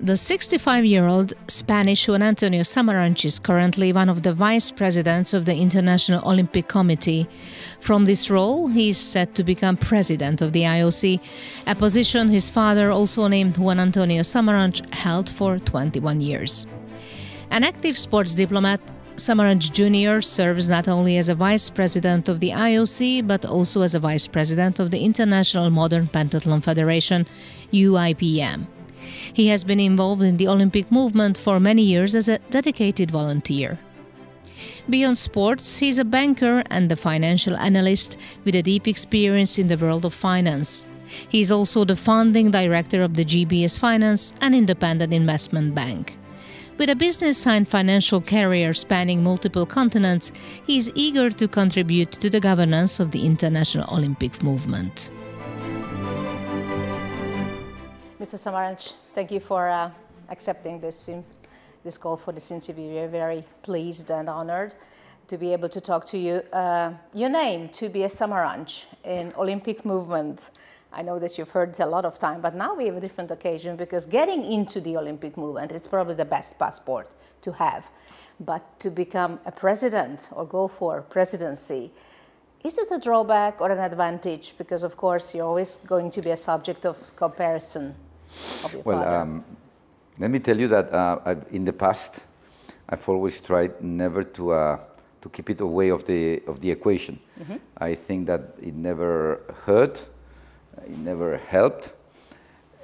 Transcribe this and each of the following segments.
The 65-year-old Spanish Juan Antonio Samaranch is currently one of the vice presidents of the International Olympic Committee. From this role, he is set to become president of the IOC, a position his father, also named Juan Antonio Samaranch, held for 21 years. An active sports diplomat, Samaranch Jr. serves not only as a vice president of the IOC, but also as a vice president of the International Modern Pentathlon Federation, UIPM. He has been involved in the Olympic movement for many years as a dedicated volunteer. Beyond sports, he is a banker and a financial analyst with a deep experience in the world of finance. He is also the founding director of the GBS Finance, an independent investment bank. With a business and financial career spanning multiple continents, he is eager to contribute to the governance of the international Olympic movement. Mr. Samaranch, thank you for accepting this call for this interview. We are very pleased and honored to be able to talk to you. Your name, Tobias Samaranch, in Olympic movement. I know that you've heard it a lot of time, but now we have a different occasion because getting into the Olympic movement is probably the best passport to have. But to become a president or go for presidency, is it a drawback or an advantage? Because of course you're always going to be a subject of comparison of your father. Let me tell you that in the past, I've always tried never to keep it away of the equation. Mm-hmm. I think that it never hurt, it never helped,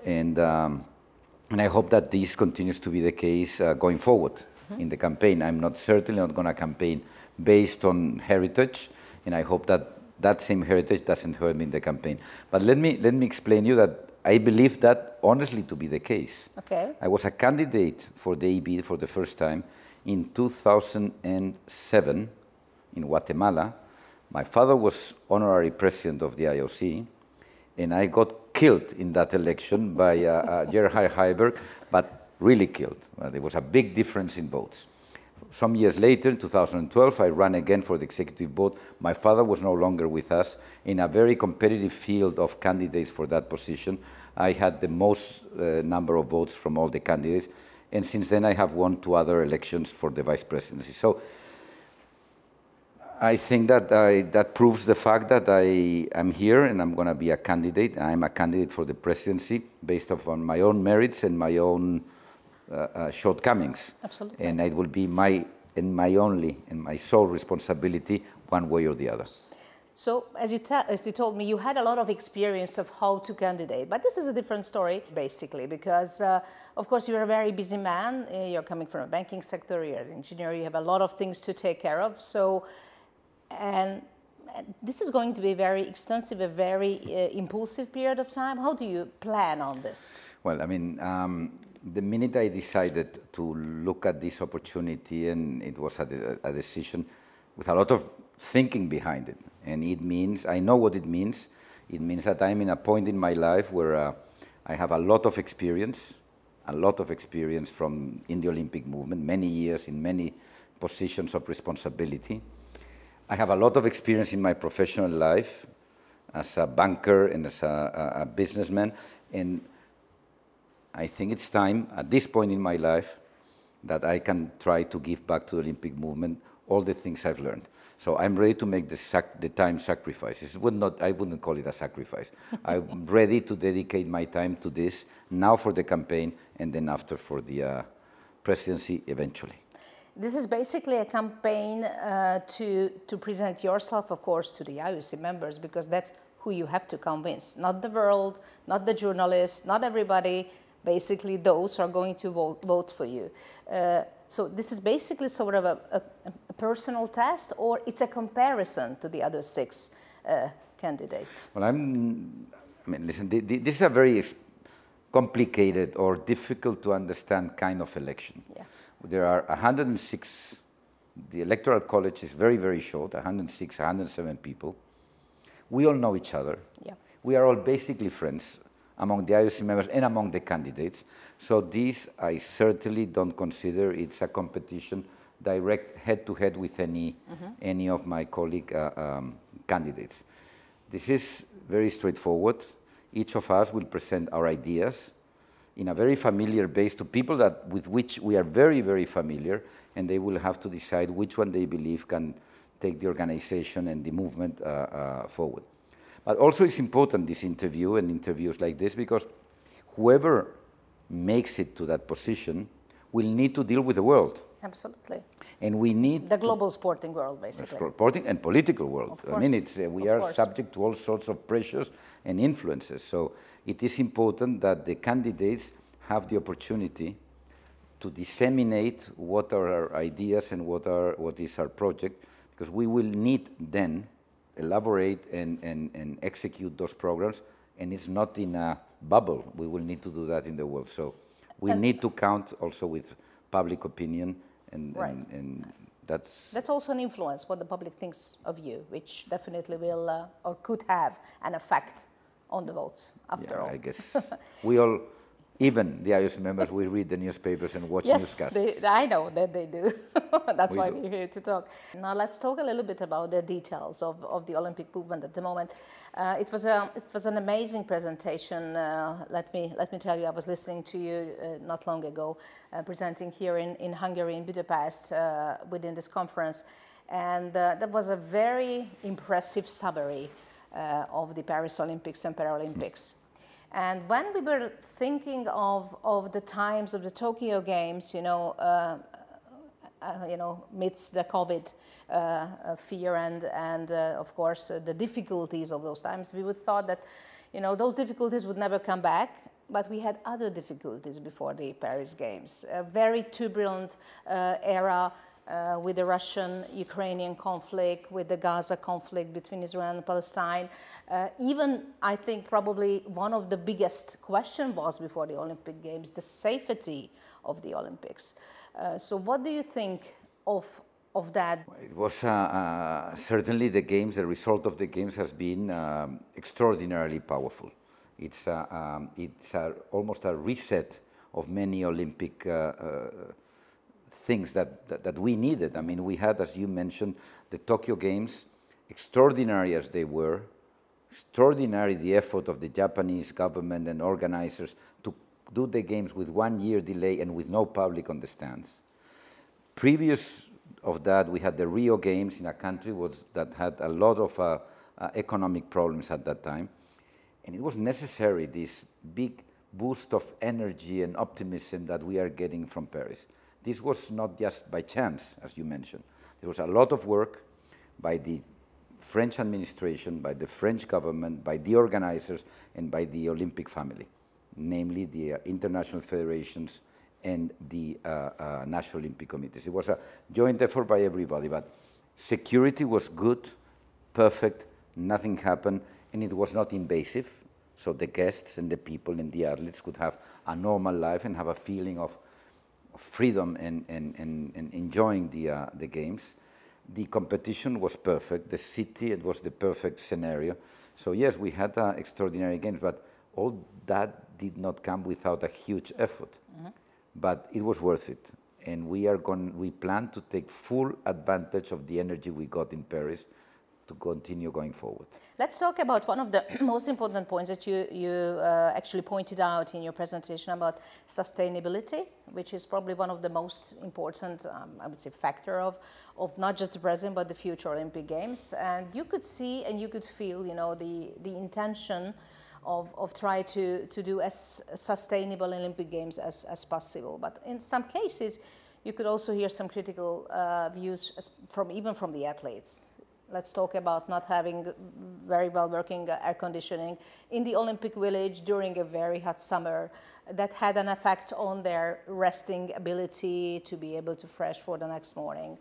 and I hope that this continues to be the case going forward. Mm-hmm. In the campaign. I'm certainly not going to campaign based on heritage, and I hope that that same heritage doesn't hurt me in the campaign. But let me explain you that I believe that honestly to be the case. Okay. I was a candidate for the AB for the first time in 2007 in Guatemala. My father was honorary president of the IOC, and I got killed in that election by Gerhard Heiberg, but really killed. There was a big difference in votes. Some years later, in 2012, I ran again for the executive board. My father was no longer with us. In a very competitive field of candidates for that position, I had the most number of votes from all the candidates. And since then, I have won 2 other elections for the vice presidency. So I think that that proves the fact that I am here and I'm going to be a candidate. I'm a candidate for the presidency based on my own merits and my own shortcomings. Absolutely. And it will be my sole responsibility one way or the other. So, as you told me, you had a lot of experience of how to candidate, but this is a different story, basically, because, of course, you're a very busy man. You're coming from a banking sector, you're an engineer, you have a lot of things to take care of. So, and this is going to be a very extensive, a very impulsive period of time. How do you plan on this? Well, I mean, the minute I decided to look at this opportunity, and it was a decision with a lot of thinking behind it, and it means, I know what it means. It means that I'm in a point in my life where I have a lot of experience from in the Olympic movement, many years in many positions of responsibility. I have a lot of experience in my professional life as a banker and as a businessman, and I think it's time, at this point in my life, that I can try to give back to the Olympic movement all the things I've learned. So I'm ready to make the time sacrifices. I wouldn't call it a sacrifice. I'm ready to dedicate my time to this, now for the campaign, and then after for the presidency eventually. This is basically a campaign to present yourself, of course, to the IOC members, because that's who you have to convince. Not the world, not the journalists, not everybody. Basically, those who are going to vote for you. So this is basically sort of a personal test, or it's a comparison to the other 6 candidates? Well, I mean, listen, this is a very complicated or difficult to understand kind of election. Yeah. There are 106, the Electoral College is very, very short, 106, 107 people. We all know each other. Yeah. We are all basically friends among the IOC members and among the candidates. So this, I certainly don't consider it's a competition direct head-to-head with any of my colleague candidates. This is very straightforward. Each of us will present our ideas, in a very familiar base to people with which we are very, very familiar, and they will have to decide which one they believe can take the organization and the movement forward. But also it's important, this interview and interviews like this, because whoever makes it to that position will need to deal with the world. Absolutely. And we need the global sporting world, basically. Sporting and political world. Of course. I mean, we are subject to all sorts of pressures and influences. So it is important that the candidates have the opportunity to disseminate what are our ideas and what is our project, because we will need then elaborate and execute those programs, and it's not in a bubble. We will need to do that in the world. So we need to count also with public opinion, and that's also an influence, what the public thinks of you, which definitely will or could have an effect on the votes, after all. I guess we all, even the IOC members, we read the newspapers and watch newscasts. Yes, I know that they do. That's why we're here to talk. Now let's talk a little bit about the details of the Olympic movement at the moment. It was an amazing presentation. Let me tell you, I was listening to you not long ago, presenting here in Hungary, in Budapest, within this conference, and that was a very impressive summary of the Paris Olympics and Paralympics. And when we were thinking of the times of the Tokyo Games, amidst the COVID fear and of course the difficulties of those times, we would thought that, those difficulties would never come back. But we had other difficulties before the Paris Games. A very turbulent era with the Russian-Ukrainian conflict, with the Gaza conflict between Israel and Palestine. Even, I think, probably one of the biggest questions was before the Olympic Games, the safety of the Olympics. So what do you think of that? It was certainly the Games, the result of the Games has been extraordinarily powerful. It's almost a reset of many Olympic things that we needed. I mean, we had, as you mentioned, the Tokyo Games, extraordinary as they were, extraordinary the effort of the Japanese government and organizers to do the Games with 1 year delay and with no public on the stands. Previous of that, we had the Rio Games in a country that had a lot of economic problems at that time. And it was necessary, this big boost of energy and optimism that we are getting from Paris. This was not just by chance, as you mentioned. There was a lot of work by the French administration, by the French government, by the organizers, and by the Olympic family, namely the international federations and the National Olympic Committees. It was a joint effort by everybody, but security was good, perfect, nothing happened, and it was not invasive, so the guests and the people and the athletes could have a normal life and have a feeling of freedom and enjoying the Games. The competition was perfect, the city, it was the perfect scenario. So yes, we had extraordinary Games, but all that did not come without a huge effort. Mm-hmm. But it was worth it, and we plan to take full advantage of the energy we got in Paris to continue going forward. Let's talk about one of the most important points that you actually pointed out in your presentation about sustainability, which is probably one of the most important, I would say, factor of not just the present but the future Olympic Games. And you could see and you could feel, the intention of trying to do as sustainable Olympic Games as possible. But in some cases, you could also hear some critical views even from the athletes. Let's talk about not having very well working air conditioning in the Olympic Village during a very hot summer. That had an effect on their resting ability to be able to fresh for the next morning.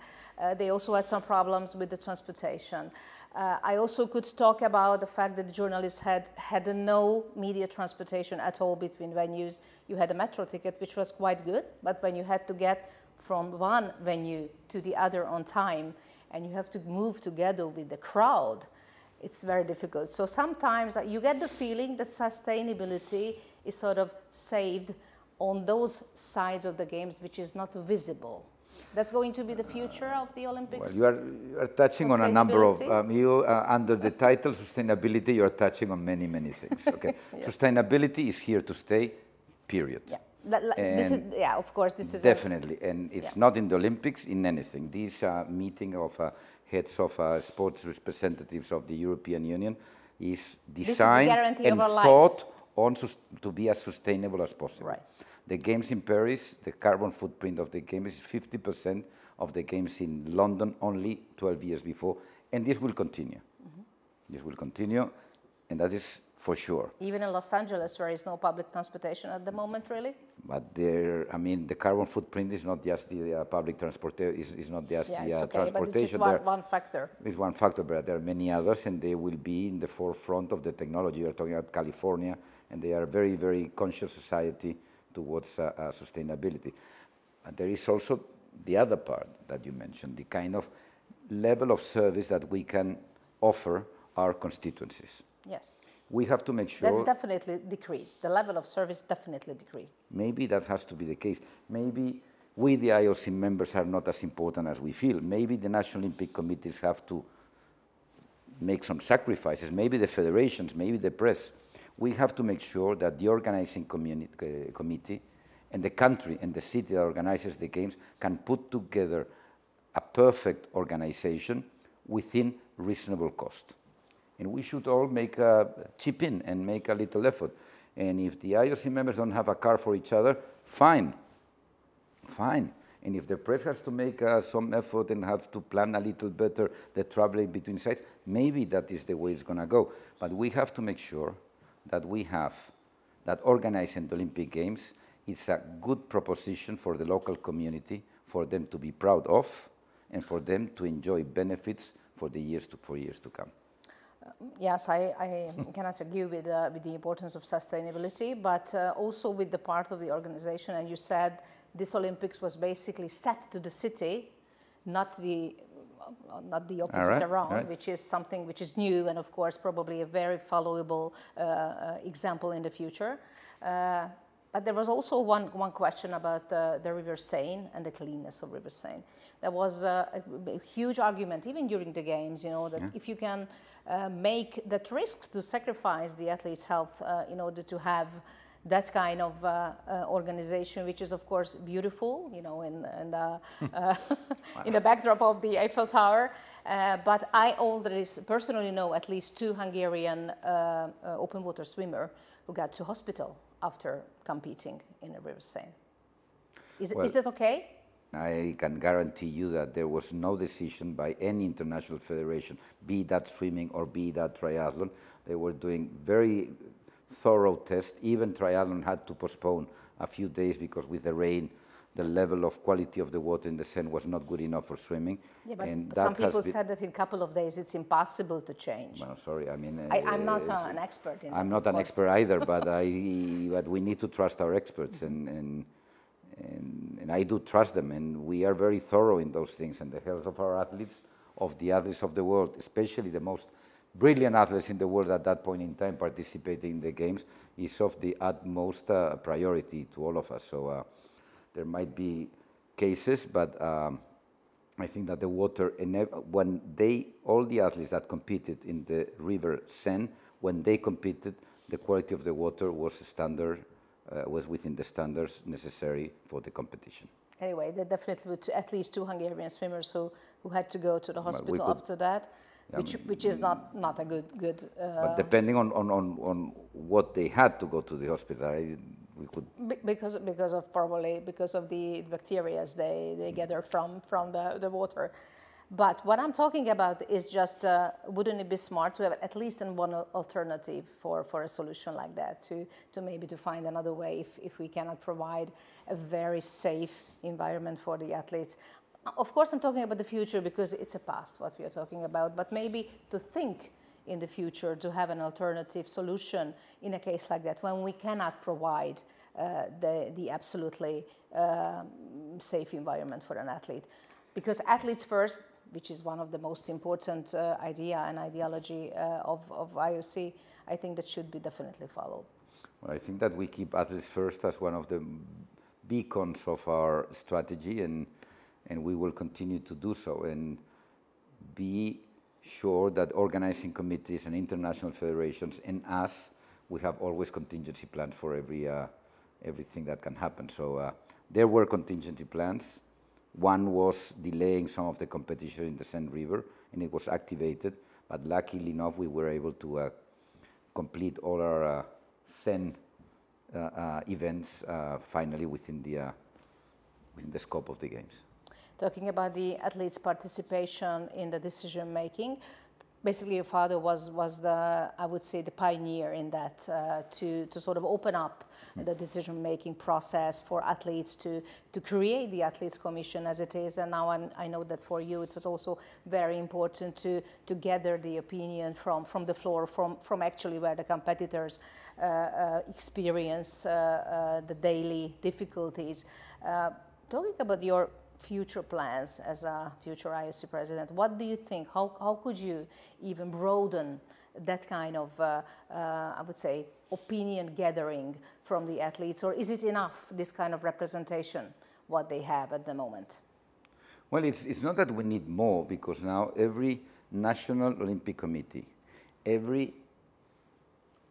They also had some problems with the transportation. I also could talk about the fact that the journalists had no media transportation at all between venues. You had a metro ticket, which was quite good, but when you had to get from one venue to the other on time, and you have to move together with the crowd, it's very difficult. So sometimes you get the feeling that sustainability is sort of saved on those sides of the Games which is not visible. That's going to be the future of the Olympics? Well, you are touching on a number of, under the title sustainability, you are touching on many, many things. Okay. Yeah. Sustainability is here to stay, period. Yeah. This is, yeah, of course, this is definitely, and it's not in the Olympics, in anything. This meeting of heads of sports representatives of the European Union is designed and thought on to be as sustainable as possible. Right. The Games in Paris, the carbon footprint of the Games is 50% of the Games in London only 12 years before, and this will continue. This will continue, and that is for sure. Even in Los Angeles, where is no public transportation at the moment, really? But there, I mean, the carbon footprint is not just the public transportation, is not just the it's okay, transportation. But it's just one factor. It's one factor, but there are many others, and they will be in the forefront of the technology. You're talking about California, and they are a very, very conscious society towards sustainability. And there is also the other part that you mentioned, the kind of level of service that we can offer our constituencies. Yes. We have to make sure... That's definitely decreased. The level of service definitely decreased. Maybe that has to be the case. Maybe we, the IOC members, are not as important as we feel. Maybe the National Olympic Committees have to make some sacrifices. Maybe the federations, maybe the press. We have to make sure that the organizing committee and the country and the city that organizes the Games can put together a perfect organization within reasonable cost. And we should all chip in and make a little effort. And if the IOC members don't have a car for each other, fine, fine. And if the press has to make some effort and have to plan a little better the traveling between sites, maybe that is the way it's going to go. But we have to make sure that we have, that organizing the Olympic Games is a good proposition for the local community, for them to be proud of, and for them to enjoy benefits for years to come. Yes, I cannot argue with the importance of sustainability, but also with the part of the organization. And you said this Olympics was basically set to the city, not the opposite around, which is something which is new and, of course, probably a very followable example in the future. But there was also one question about the River Seine and the cleanness of River Seine. There was a huge argument, even during the Games, you know, that if you can make that risks to sacrifice the athletes' health in order to have that kind of organization, which is, of course, beautiful, you know, in the backdrop of the Eiffel Tower. But I already personally know at least 2 Hungarian open water swimmers who got to hospital after competing in the River Seine. Is that okay? I can guarantee you that there was no decision by any international federation, be that swimming or be that triathlon. They were doing very thorough tests. Even triathlon had to postpone a few days because with the rain, the level of quality of the water in the Seine was not good enough for swimming. Yeah, but and some people said that in a couple of days it's impossible to change. Well, sorry, I mean... I'm not an expert in that. I'm not an expert either, but we need to trust our experts, and I do trust them, and we are very thorough in those things, and the health of our athletes, of the athletes of the world, especially the most brilliant athletes in the world at that point in time participating in the Games, is of the utmost priority to all of us. So there might be cases, but I think that the water, when all the athletes that competed in the River Seine, when they competed, the quality of the water was standard, was within the standards necessary for the competition. Anyway, there definitely were at least 2 Hungarian swimmers who had to go to the hospital after that, which is not a good. But depending on what they had to go to the hospital, we could because of the bacteria they gather from the water. But what I'm talking about is just wouldn't it be smart to have at least one alternative for a solution like that, to maybe to find another way if we cannot provide a very safe environment for the athletes. Of course, I'm talking about the future because it's a past what we are talking about, but maybe to think in the future to have an alternative solution in a case like that when we cannot provide the absolutely safe environment for an athlete. Because athletes first, which is one of the most important idea and ideology of IOC, I think that should be definitely followed. Well, I think that we keep athletes first as one of the beacons of our strategy, and we will continue to do so, and be sure that organizing committees and international federations and us, we have always contingency plans for every everything that can happen. So there were contingency plans. One was delaying some of the competition in the Seine River, and it was activated. But luckily enough, we were able to complete all our Seine events finally within the scope of the Games. Talking about the athletes' participation in the decision making, basically your father was the, I would say, the pioneer in that, to sort of open up the decision-making process for athletes to create the Athletes Commission as it is. And now I know that for you it was also very important to gather the opinion from the floor, from actually where the competitors experience the daily difficulties. Talking about your future plans as a future IOC president, what do you think? How could you even broaden that kind of, I would say, opinion gathering from the athletes, or is it enough, this kind of representation, what they have at the moment? Well, it's not that we need more, because now every National Olympic Committee, every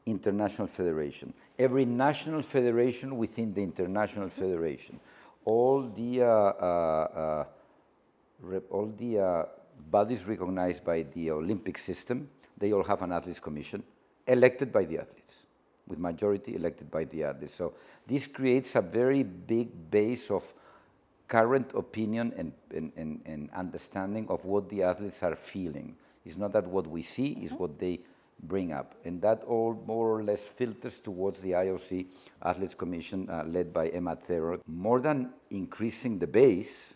international federation, every national federation within the international federation, all the bodies recognized by the Olympic system, they all have an athletes commission elected by the athletes, with majority elected by the athletes. So this creates a very big base of current opinion and understanding of what the athletes are feeling. It's not that what we see is what they bring up. And that all more or less filters towards the IOC Athletes Commission led by Emma Thero. More than increasing the base,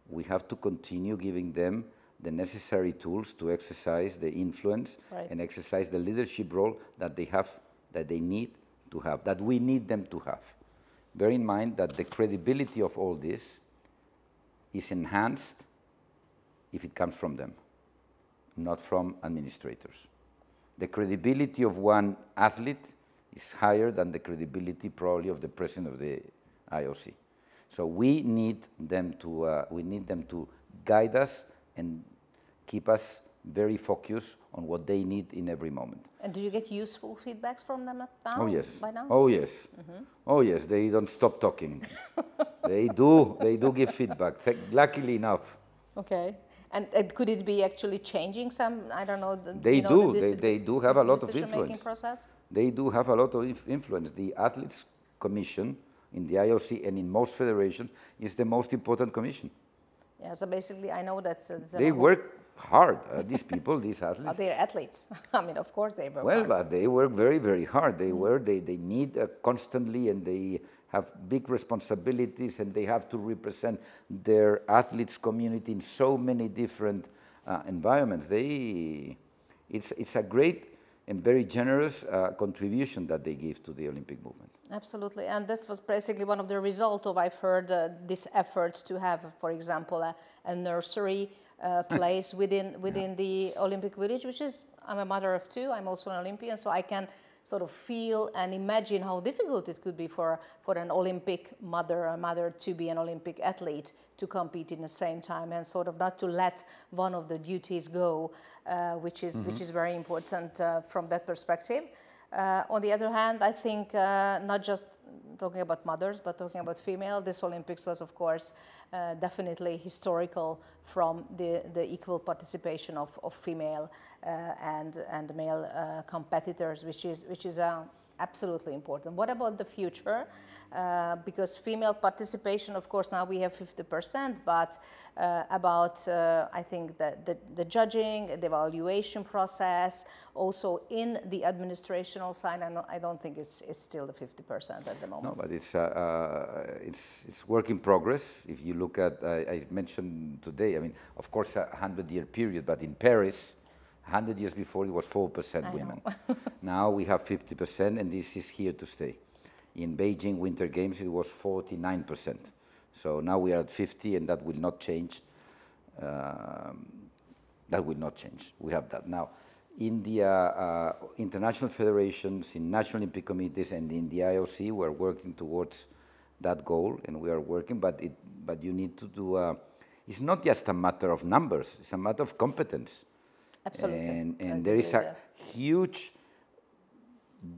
we have to continue giving them the necessary tools to exercise the influence and exercise the leadership role that they have, that they need to have, that we need them to have. Bear in mind that the credibility of all this is enhanced if it comes from them, not from administrators. The credibility of one athlete is higher than the credibility probably of the president of the IOC. So we need them to guide us and keep us very focused on what they need in every moment. And do you get useful feedbacks from them now? Oh yes. By now? Oh yes. Oh yes. They don't stop talking. They do give feedback. Luckily enough. Okay. And could it be actually changing some, I don't know, they do have a lot of influence. Process? They do have a lot of influence. The Athletes Commission in the IOC and in most federations is the most important commission. Yeah, so basically I know that they work hard, these people, these athletes. Oh, they're athletes. I mean, of course they work hard. Well, but they work very, very hard. They they need constantly, and they have big responsibilities, and they have to represent their athletes community in so many different environments. It's a great and very generous contribution that they give to the Olympic movement. Absolutely, and this was basically one of the results of, I've heard, this effort to have, for example, a nursery place within the Olympic Village, which is, I'm a mother of two, I'm also an Olympian, so I can sort of feel and imagine how difficult it could be for an Olympic mother, a mother to be an Olympic athlete, to compete in the same time, and sort of not to let one of the duties go, which is very important from that perspective. On the other hand, I think not just talking about mothers, but talking about female, this Olympics was, of course, definitely historical from the equal participation of female and male competitors, which is absolutely important. What about the future? Because female participation, of course, now we have 50%, but about, I think, the judging, the evaluation process, also in the administrational side, I don't think it's still the 50% at the moment. No, but it's work in progress. If you look at, I mentioned today, I mean, of course, a 100-year period, but in Paris, 100 years before, it was 4% women. Now we have 50%, and this is here to stay. In Beijing Winter Games, it was 49%. So now we are at 50, and that will not change. That will not change. We have that. Now, in the international federations, in national Olympic committees, and in the IOC, we're working towards that goal, and we are working, but you need to do, it's not just a matter of numbers, it's a matter of competence. Absolutely. And there is a huge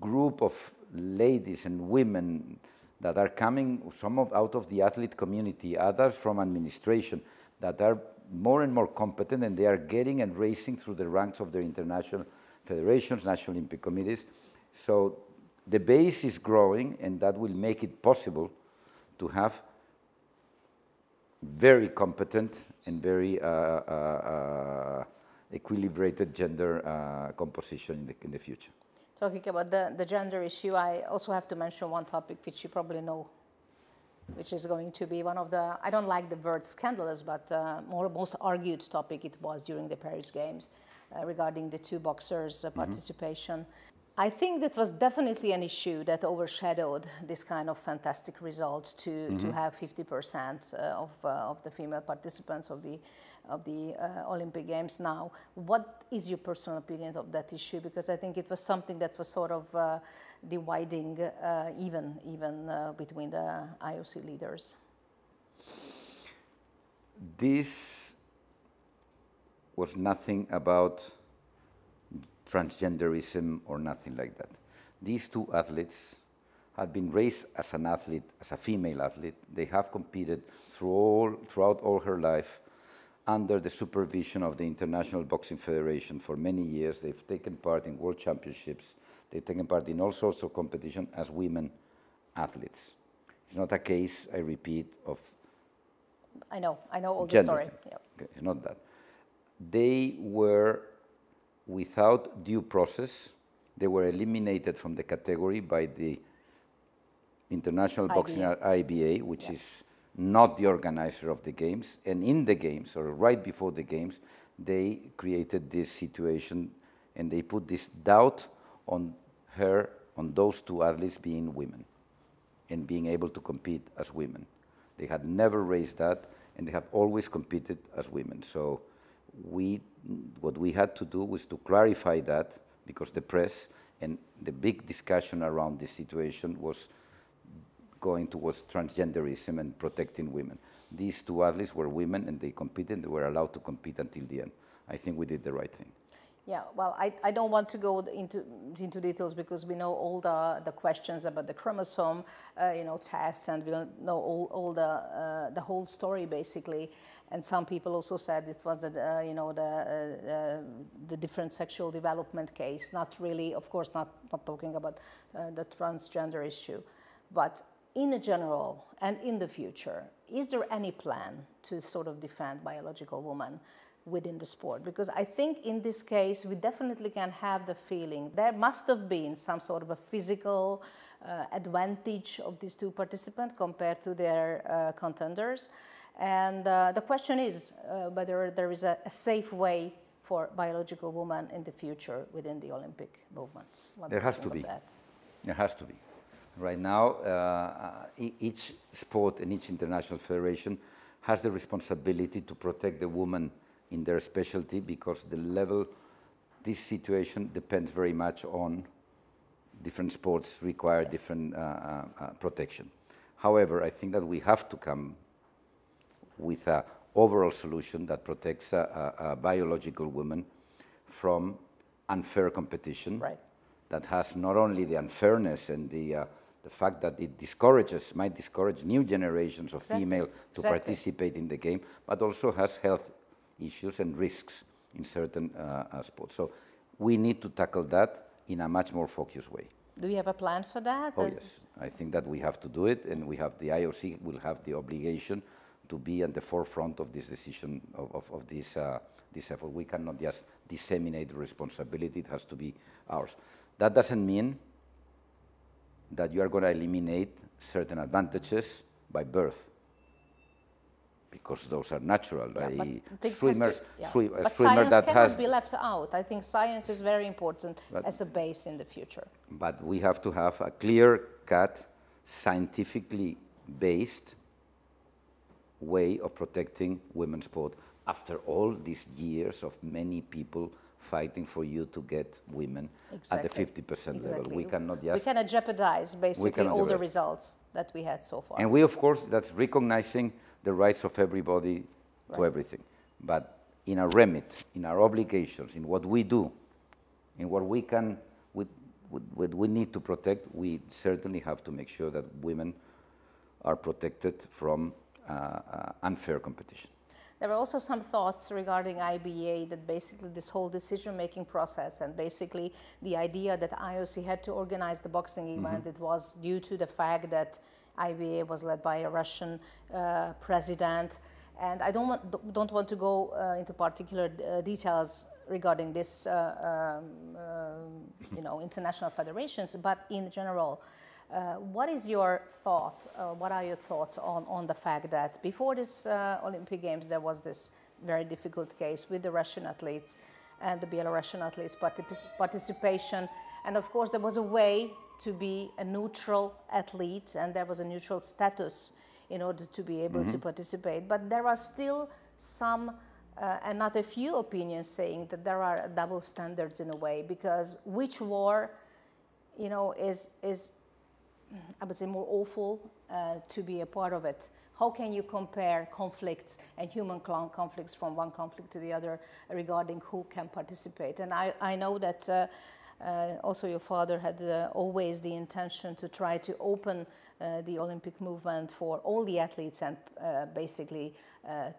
group of ladies and women that are coming, some out of the athlete community, others from administration, that are more and more competent, and they are getting and racing through the ranks of their international federations, national Olympic committees. So the base is growing, and that will make it possible to have very competent and very equilibrated gender composition in the future. Talking about the gender issue, I also have to mention one topic which you probably know, which is going to be one of the, I don't like the word scandalous, but most argued topic it was during the Paris Games regarding the two boxers' participation. I think that was definitely an issue that overshadowed this kind of fantastic result to have 50% of the female participants of the Olympic Games now. What is your personal opinion of that issue? Because I think it was something that was sort of dividing even between the IOC leaders. This was nothing about transgenderism or nothing like that. These two athletes had been raised as an athlete, as a female athlete. They have competed throughout all her life under the supervision of the International Boxing Federation for many years. They've taken part in world championships. They've taken part in all sorts of competition as women athletes. It's not a case, I repeat, of I know all the story. Yep. Okay, it's not that. They were, without due process, they were eliminated from the category by the International Boxing IBA, which is not the organizer of the games. And in the games, or right before the games, they created this situation and they put this doubt on her, on those two athletes being women and being able to compete as women. They had never raised that, and they have always competed as women. So what we had to do was to clarify that, because the press and the big discussion around this situation was going towards transgenderism and protecting women. These two athletes were women, and they competed. They were allowed to compete until the end. I think we did the right thing. Yeah, well, I don't want to go into details, because we know all the questions about the chromosome, tests, and we don't know all the whole story basically. And some people also said it was the different sexual development case. Not really, of course, not talking about the transgender issue, but in general and in the future, is there any plan to sort of defend biological women within the sport? Because I think in this case, we definitely can have the feeling there must have been some sort of a physical advantage of these two participants compared to their contenders. And the question is whether there is a safe way for biological women in the future within the Olympic movement. There has to be. There has to be. Right now, each sport and each international federation has the responsibility to protect the woman in their specialty, because the level, this situation depends very much on different sports require different protection. However, I think that we have to come with an overall solution that protects a biological woman from unfair competition. Right. That has not only the unfairness and the fact that it might discourage new generations of female to participate in the game, but also has health issues and risks in certain sports. So we need to tackle that in a much more focused way. Do you have a plan for that? Oh, yes. I think that we have to do it, and we have the IOC will have the obligation to be at the forefront of this decision, of this effort. We cannot just disseminate the responsibility. It has to be ours. That doesn't mean that you are going to eliminate certain advantages by birth, because those are natural. But swimmers science that cannot be left out. I think science is very important as a base in the future. But we have to have a clear-cut, scientifically based way of protecting women's sport after all these years of many people fighting for you to get women at the 50% level. We cannot jeopardize basically all the results that we had so far. And we, of course, that's recognizing the rights of everybody to everything. But in our remit, in our obligations, in what we do, in what we can, what we need to protect, we certainly have to make sure that women are protected from unfair competition. There were also some thoughts regarding IBA that basically this whole decision-making process and basically the idea that IOC had to organize the boxing event, it was due to the fact that IBA was led by a Russian president. And I don't want to go into particular details regarding this, international federations, but in general, what is your thought, what are your thoughts on the fact that before this Olympic Games there was this very difficult case with the Russian athletes and the Belarusian athletes' participation, and of course there was a way to be a neutral athlete and there was a neutral status in order to be able to participate. But there are still some, and not a few opinions saying that there are double standards in a way, because which war, is I would say more awful to be a part of it. How can you compare conflicts and human conflicts from one conflict to the other regarding who can participate? And I know that also your father had always the intention to try to open the Olympic movement for all the athletes and basically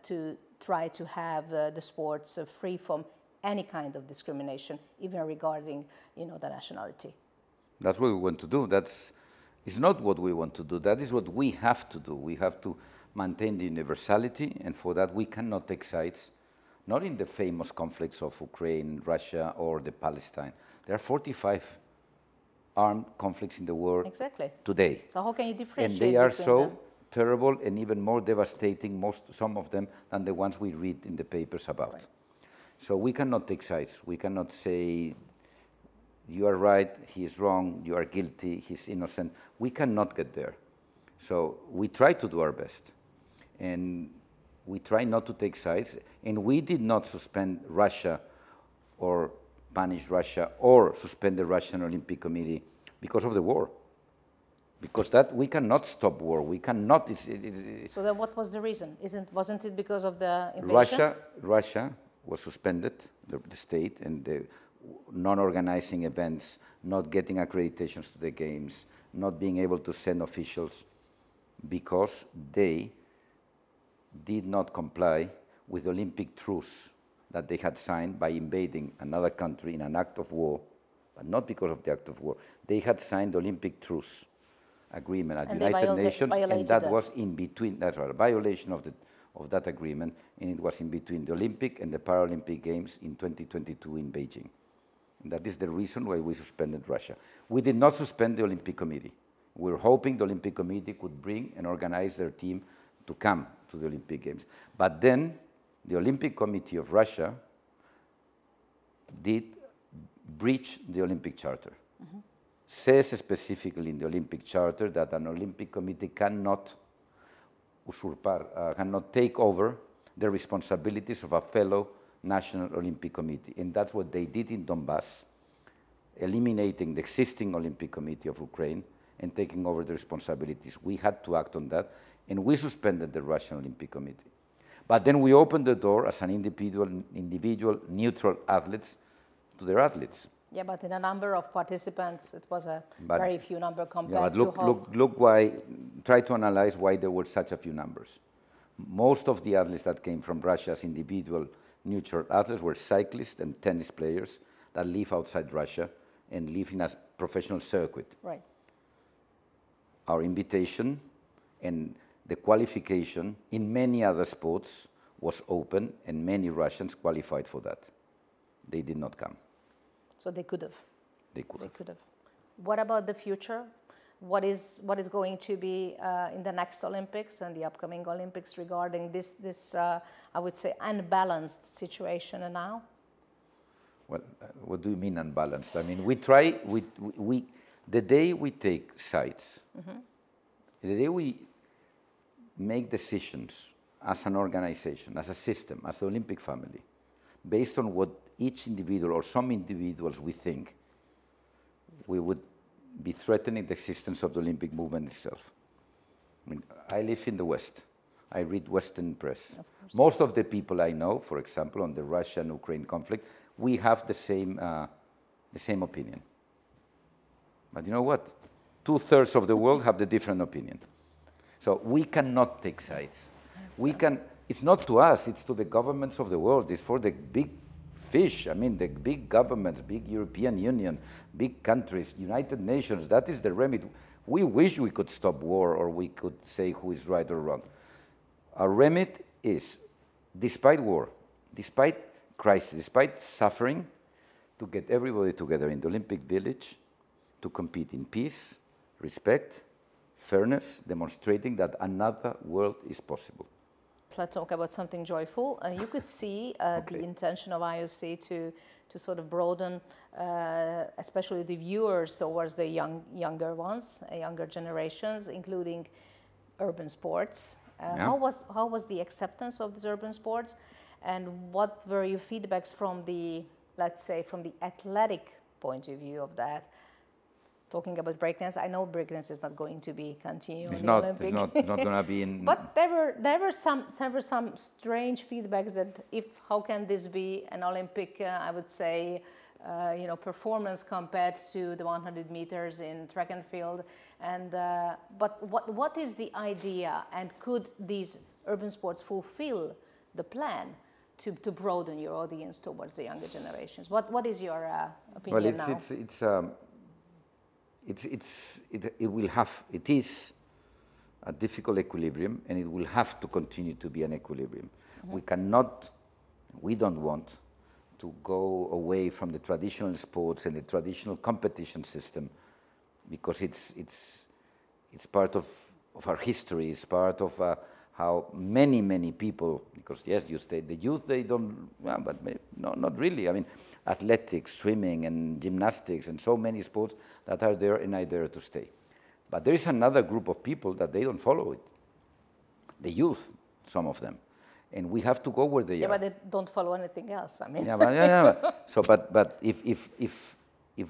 to try to have the sports free from any kind of discrimination, even regarding the nationality. That's what we want to do. It's not what we want to do. That is what we have to do. We have to maintain the universality, and for that we cannot take sides, not in the famous conflicts of Ukraine, Russia, or the Palestine. There are 45 armed conflicts in the world today. So how can you differentiate? And they are so terrible and even more devastating, some of them, than the ones we read in the papers about. Right. So we cannot take sides. We cannot say, you are right, he is wrong, you are guilty, he's innocent. We cannot get there. So we try to do our best. And we try not to take sides. And we did not suspend Russia or punish Russia or suspend the Russian Olympic Committee because of the war. Because that we cannot stop war. We cannot. So then what was the reason? Wasn't it because of the invasion? Russia was suspended, the state, and the non-organizing events, not getting accreditations to the games, not being able to send officials, because they did not comply with the Olympic truce that they had signed by invading another country in an act of war, but not because of the act of war. They had signed the Olympic truce agreement at the United Nations, and that was in between. That's right, a violation of that agreement, and it was in between the Olympic and the Paralympic Games in 2022 in Beijing. And that is the reason why we suspended Russia. We did not suspend the Olympic Committee. We were hoping the Olympic Committee could bring and organize their team to come to the Olympic Games. But then the Olympic Committee of Russia did breach the Olympic Charter. Says specifically in the Olympic Charter that an Olympic Committee cannot cannot take over the responsibilities of a fellow National Olympic Committee. And that's what they did in Donbass, eliminating the existing Olympic Committee of Ukraine and taking over the responsibilities. We had to act on that, and we suspended the Russian Olympic Committee. But then we opened the door as an individual neutral athletes to their athletes. Yeah, but in a number of participants, it was a very few number compared to how... Look why, try to analyze why there were such a few numbers. Most of the athletes that came from Russia as individual neutral athletes were cyclists and tennis players that live outside Russia and live in a professional circuit. Right. Our invitation and the qualification in many other sports was open, and many Russians qualified for that. They did not come. So they could have. They could have. What about the future? What is going to be in the next Olympics and the upcoming Olympics regarding this I would say, unbalanced situation now? Well, what do you mean unbalanced? I mean, we try, the day we take sides, the day we make decisions as an organization, as a system, as the Olympic family, based on what each individual or some individuals we think, we would be threatening the existence of the Olympic movement itself. I mean, I live in the West. I read Western press. Most of the people I know, for example, on the Russia-Ukraine conflict, we have the same opinion. But you know what? 2/3 of the world have the different opinion. So we cannot take sides. It's not to us, it's to the governments of the world. It's for the big fish. I mean, the big governments, big European Union, big countries, United Nations. That is the remedy. We wish we could stop war or we could say who is right or wrong. Our remedy is, despite war, despite crisis, despite suffering, to get everybody together in the Olympic Village to compete in peace, respect, fairness, demonstrating that another world is possible. Let's talk about something joyful. You could see the intention of IOC to sort of broaden, especially the viewers towards the younger ones, younger generations, including urban sports. How was the acceptance of these urban sports, and what were your feedbacks from the, let's say, from the athletic point of view of that? Talking about breakdance, I know breakdance is not going to be continuing in the Olympics. It's not going to be in. But there were some strange feedbacks that how can this be an Olympic? I would say, performance compared to the 100 meters in track and field. And but what is the idea? And could these urban sports fulfill the plan to broaden your audience towards the younger generations? What is your opinion now? It is a difficult equilibrium, and it will have to continue to be an equilibrium. We don't want to go away from the traditional sports and the traditional competition system, because it's part of our history. It's part of how many people, because yes, you say the youth, they don't, but no, not really. I mean, athletics, swimming, and gymnastics, and so many sports that are there and are there to stay. But there is another group of people that they don't follow it. The youth, some of them. And we have to go where they are. But they don't follow anything else, I mean. So, but if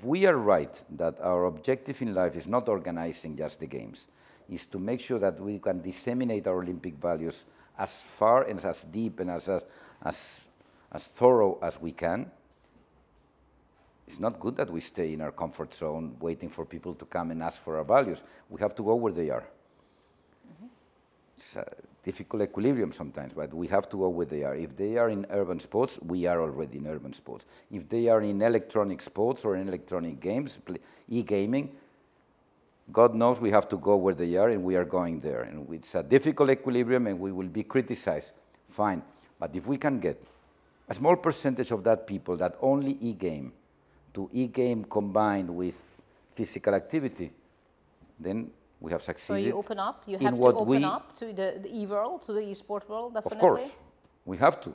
we are right that our objective in life is not organizing just the games, is to make sure that we can disseminate our Olympic values as far and as deep and as thorough as we can, it's not good that we stay in our comfort zone waiting for people to come and ask for our values. We have to go where they are. It's a difficult equilibrium sometimes, but we have to go where they are. If they are in urban sports, we are already in urban sports. If they are in electronic sports or in electronic games, e-gaming, God knows we have to go where they are, and we are going there. And it's a difficult equilibrium, and we will be criticized. Fine. But if we can get a small percentage of that people that only e-game, to e-game combined with physical activity, then we have succeeded. So you open up, you have to open up to the e-world, to the e-sport world, definitely? Of course, we have to.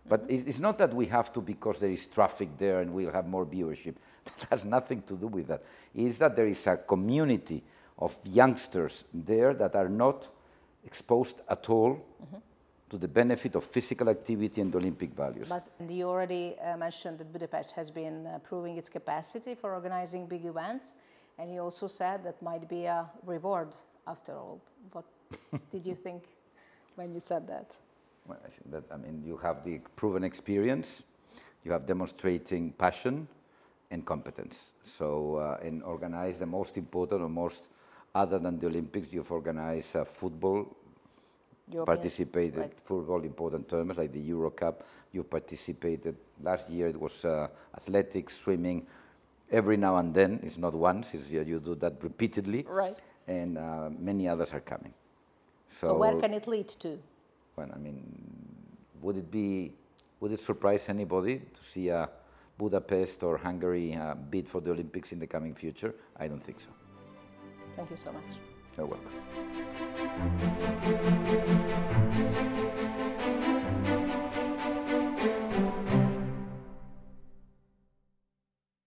But it's not that we have to because there is traffic there and we'll have more viewership. That has nothing to do with that. It's that there is a community of youngsters there that are not exposed at all to the benefit of physical activity and Olympic values. But you already mentioned that Budapest has been proving its capacity for organizing big events, and you also said that might be a reward after all. What did you think when you said that? Well, I think that, I mean, you have the proven experience, you have demonstrating passion and competence. So, and organize the most important or most, other than the Olympics, you've organized football, participated football important tournaments like the Euro Cup. You participated last year. It was athletics, swimming. Every now and then, it's not once. It's, you do that repeatedly, right? And many others are coming. So where can it lead to? Well, I mean, would it surprise anybody to see a Budapest or Hungary bid for the Olympics in the coming future? I don't think so. Thank you so much. You're welcome.